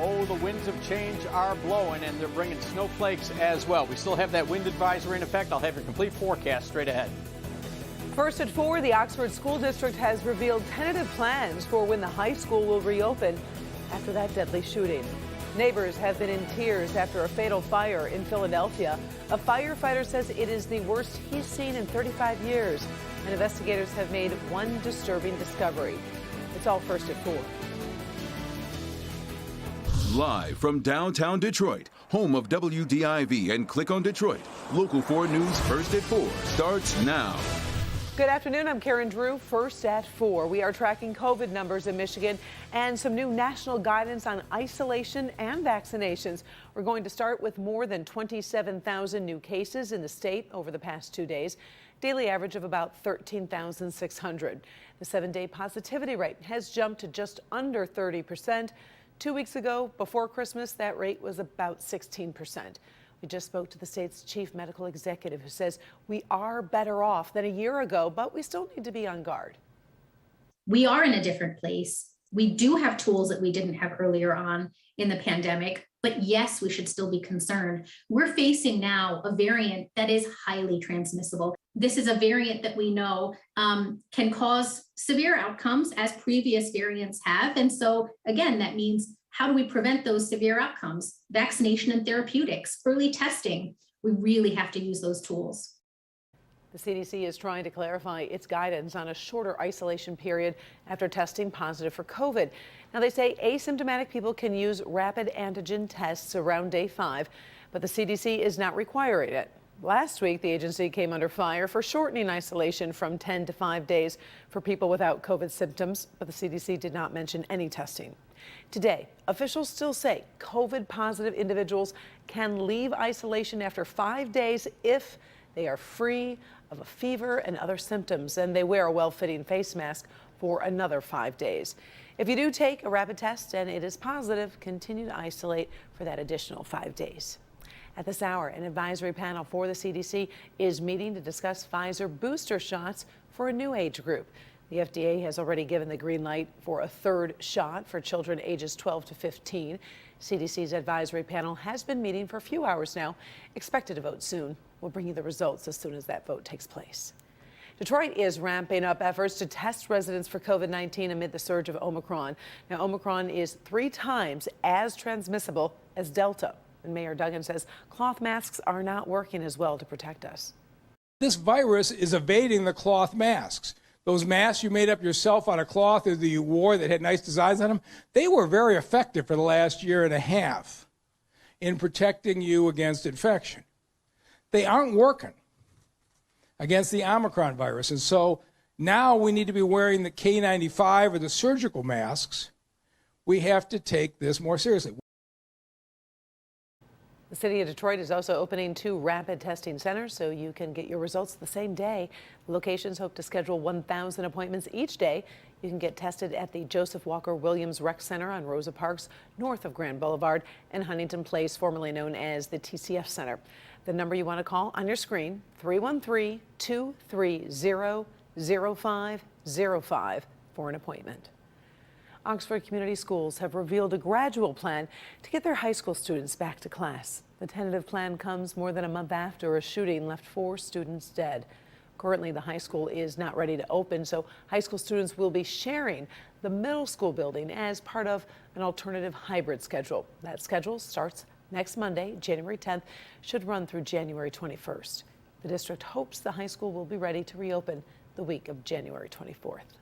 Oh, the winds of change are blowing, and they're bringing snowflakes as well. We still have that wind advisory in effect. I'll have your complete forecast straight ahead. First at 4, the Oxford School District has revealed tentative plans for when the high school will reopen after that deadly shooting. Neighbors have been in tears after a fatal fire in Philadelphia. A firefighter says it is the worst he's seen in 35 years, and investigators have made one disturbing discovery. It's all first at 4. Live from downtown Detroit, home of WDIV and Click on Detroit, Local 4 News First at 4 starts now. Good afternoon, I'm Karen Drew. First at 4. We are tracking COVID numbers in Michigan and some new national guidance on isolation and vaccinations. We're going to start with more than 27,000 new cases in the state over the past 2 days. Daily average of about 13,600. The 7-day positivity rate has jumped to just under 30%. 2 weeks ago, before Christmas, that rate was about 16%. We just spoke to the state's chief medical executive, who says we are better off than a year ago, but we still need to be on guard. We are in a different place. We do have tools that we didn't have earlier on in the pandemic, but yes, we should still be concerned. We're facing now a variant that is highly transmissible. This is a variant that we know can cause severe outcomes, as previous variants have. And so again, that means, how do we prevent those severe outcomes? Vaccination and therapeutics, early testing. We really have to use those tools. The CDC is trying to clarify its guidance on a shorter isolation period after testing positive for COVID. Now, they say asymptomatic people can use rapid antigen tests around day 5, but the CDC is not requiring it. Last week, the agency came under fire for shortening isolation from 10 to 5 days for people without COVID symptoms, but the CDC did not mention any testing. Today, officials still say COVID-positive individuals can leave isolation after 5 days if they are free of a fever and other symptoms, and they wear a well-fitting face mask for another 5 days. If you do take a rapid test and it is positive, continue to isolate for that additional 5 days. At this hour, an advisory panel for the CDC is meeting to discuss Pfizer booster shots for a new age group. The FDA has already given the green light for a third shot for children ages 12 to 15. CDC's advisory panel has been meeting for a few hours now, expected to vote soon. We'll bring you the results as soon as that vote takes place. Detroit is ramping up efforts to test residents for COVID-19 amid the surge of Omicron. Now, Omicron is 3 times as transmissible as Delta. And Mayor Duggan says cloth masks are not working as well to protect us. This virus is evading the cloth masks. Those masks you made up yourself out of cloth or that you wore that had nice designs on them, they were very effective for the last year and a half in protecting you against infection. They aren't working against the Omicron virus. And so now we need to be wearing the K95 or the surgical masks. We have to take this more seriously. The city of Detroit is also opening 2 rapid testing centers so you can get your results the same day. Locations hope to schedule 1,000 appointments each day. You can get tested at the Joseph Walker Williams Rec Center on Rosa Parks, north of Grand Boulevard, and Huntington Place, formerly known as the TCF Center. The number you want to call on your screen, 313-230-0505 for an appointment. Oxford Community Schools have revealed a gradual plan to get their high school students back to class. The tentative plan comes more than a month after a shooting left 4 students dead. Currently, the high school is not ready to open, so high school students will be sharing the middle school building as part of an alternative hybrid schedule. That schedule starts next Monday, January 10th, should run through January 21st. The district hopes the high school will be ready to reopen the week of January 24th.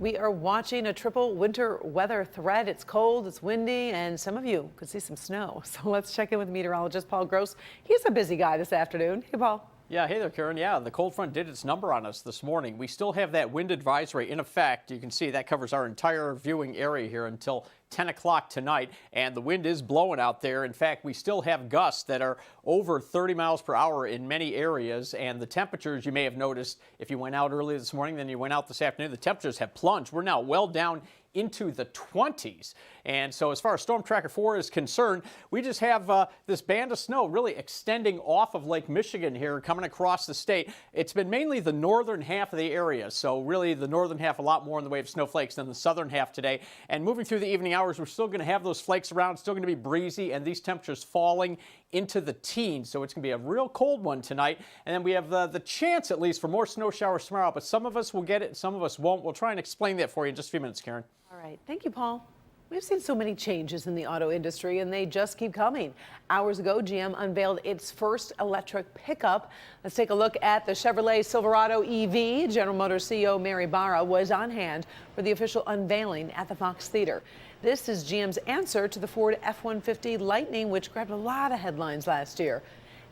We are watching a triple winter weather threat. It's cold, it's windy, and some of you could see some snow. So let's check in with meteorologist Paul Gross. He's a busy guy this afternoon. Hey, Paul. Yeah, hey there, Karen. Yeah, the cold front did its number on us this morning. We still have that wind advisory in effect. You can see that covers our entire viewing area here until 10 o'clock tonight, and the wind is blowing out there. In fact, we still have gusts that are over 30 miles per hour in many areas, and the temperatures, you may have noticed if you went out early this morning, then you went out this afternoon, the temperatures have plunged. We're now well down into the 20s. And so as far as Storm Tracker 4 is concerned, we just have this band of snow really extending off of Lake Michigan here, coming across the state. It's been mainly the northern half of the area, so really the northern half a lot more in the way of snowflakes than the southern half today. And moving through the evening hours, we're still going to have those flakes around, still going to be breezy, and these temperatures falling into the teens. So it's going to be a real cold one tonight. And then we have the chance, at least, for more snow showers tomorrow, but some of us will get it, some of us won't. We'll try and explain that for you in just a few minutes, Karen. All right. Thank you, Paul. We've seen so many changes in the auto industry, and they just keep coming. Hours ago, GM unveiled its first electric pickup. Let's take a look at the Chevrolet Silverado EV. General Motors CEO Mary Barra was on hand for the official unveiling at the Fox Theater. This is GM's answer to the Ford F-150 Lightning, which grabbed a lot of headlines last year.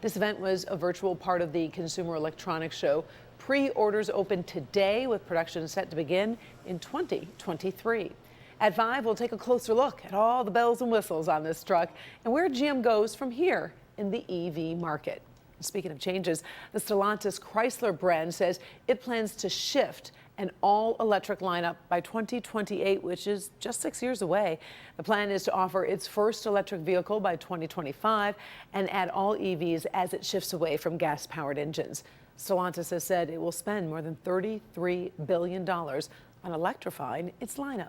This event was a virtual part of the Consumer Electronics Show. Pre-orders open today, with production set to begin in 2023. At 5, we'll take a closer look at all the bells and whistles on this truck and where GM goes from here in the EV market. Speaking of changes, the Stellantis Chrysler brand says it plans to shift an all-electric lineup by 2028, which is just 6 years away. The plan is to offer its first electric vehicle by 2025 and add all EVs as it shifts away from gas-powered engines. Stellantis has said it will spend more than $33 billion on electrifying its lineup.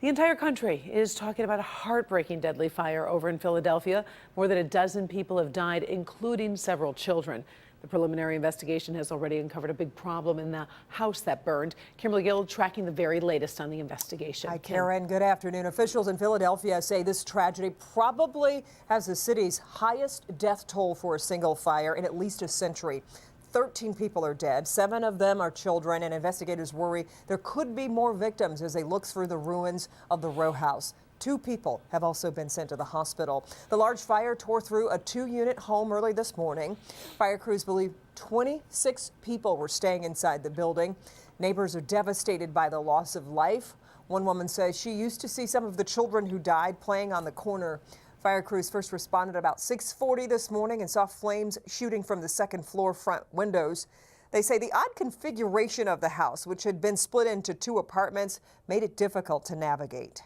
The entire country is talking about a heartbreaking deadly fire over in Philadelphia. More than a dozen people have died, including several children. The preliminary investigation has already uncovered a big problem in the house that burned. Kimberly Gill tracking the very latest on the investigation. Hi, Karen. Good afternoon. Officials in Philadelphia say this tragedy probably has the city's highest death toll for a single fire in at least a century. 13 people are dead. 7 of them are children, and investigators worry there could be more victims as they look through the ruins of the row house. 2 people have also been sent to the hospital. The large fire tore through a 2-unit home early this morning. Fire crews believe 26 people were staying inside the building. Neighbors are devastated by the loss of life. One woman says she used to see some of the children who died playing on the corner. Fire crews first responded about 6:40 this morning and saw flames shooting from the second floor front windows. They say the odd configuration of the house, which had been split into 2 apartments, made it difficult to navigate.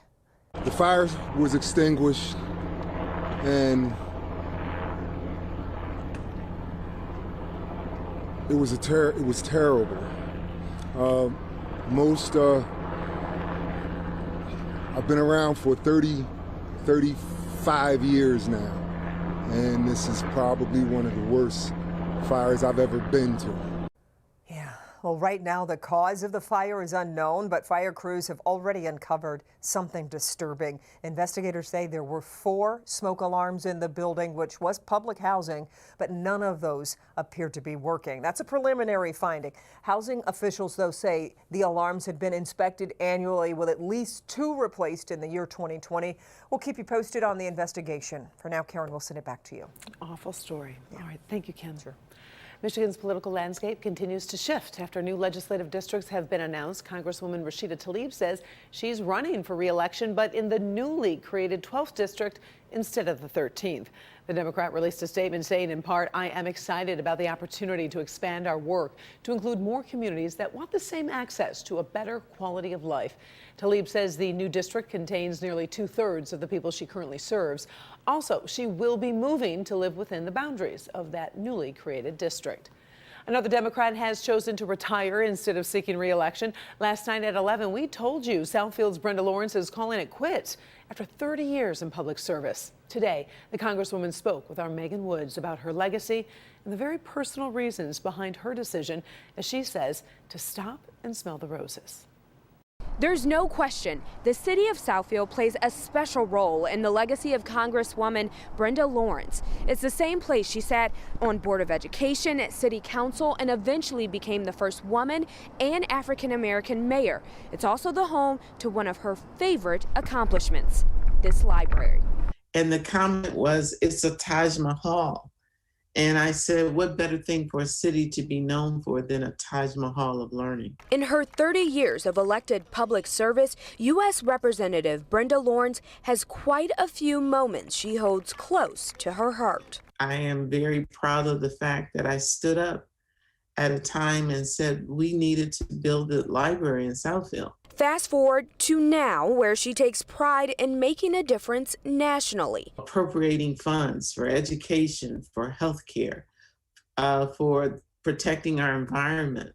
The fire was extinguished, and it was terrible. I've been around for 35 years now, and this is probably one of the worst fires I've ever been to. Yeah, well, right now the cause of the fire is unknown, but fire crews have already uncovered something disturbing. Investigators say there were 4 smoke alarms in the building, which was public housing, but none of those appeared to be working. That's a preliminary finding. Housing officials, though, say the alarms had been inspected annually, with at least 2 replaced in the year 2020. We'll keep you posted on the investigation. For now, Karen, we'll send it back to you. Awful story. Yeah. All right. Thank you, Ken. Sure. Michigan's political landscape continues to shift after new legislative districts have been announced. Congresswoman Rashida Tlaib says she's running for re-election, but in the newly created 12th district instead of the 13th. The Democrat released a statement saying, in part, "I am excited about the opportunity to expand our work to include more communities that want the same access to a better quality of life." Tlaib says the new district contains nearly 2/3 of the people she currently serves. Also, she will be moving to live within the boundaries of that newly created district. Another Democrat has chosen to retire instead of seeking re-election. Last night at 11, we told you Southfield's Brenda Lawrence is calling it quits after 30 years in public service. Today, the Congresswoman spoke with our Megan Woods about her legacy and the very personal reasons behind her decision, as she says, to stop and smell the roses. There's no question the city of Southfield plays a special role in the legacy of Congresswoman Brenda Lawrence. It's the same place she sat on Board of Education, at City Council, and eventually became the first woman and African-American mayor. It's also the home to one of her favorite accomplishments, this library. And the comment was, it's a Taj Mahal. And I said, what better thing for a city to be known for than a Taj Mahal of learning? In her 30 years of elected public service, U.S. Representative Brenda Lawrence has quite a few moments she holds close to her heart. I am very proud of the fact that I stood up at a time and said we needed to build a library in Southfield. Fast forward to now, where she takes pride in making a difference nationally. Appropriating funds for education, for healthcare, for protecting our environment.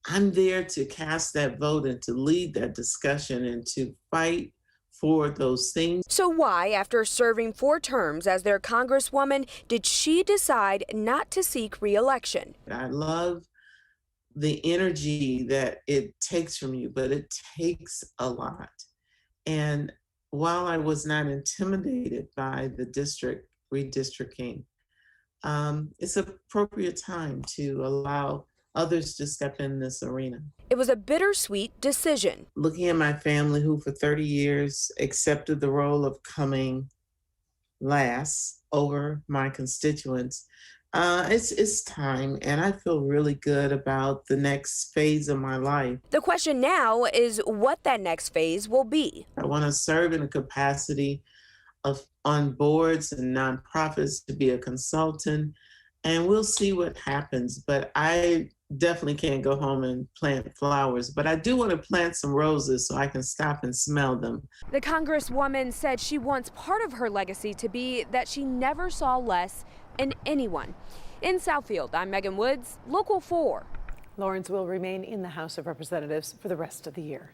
I'm there to cast that vote and to lead that discussion and to fight for those things. So why, after serving 4 terms as their congresswoman, did she decide not to seek re-election? I love the energy that it takes from you, but it takes a lot. And while I was not intimidated by the district redistricting, it's an appropriate time to allow others to step in this arena. It was a bittersweet decision. Looking at my family who for 30 years accepted the role of coming last over my constituents, it's time, and I feel really good about the next phase of my life. The question now is what that next phase will be. I want to serve in a capacity of on boards and nonprofits, to be a consultant, and we'll see what happens. But I definitely can't go home and plant flowers, but I do want to plant some roses so I can stop and smell them. The congresswoman said she wants part of her legacy to be that she never saw less in anyone. In Southfield, I'm Megan Woods, Local 4. Lawrence will remain in the House of Representatives for the rest of the year.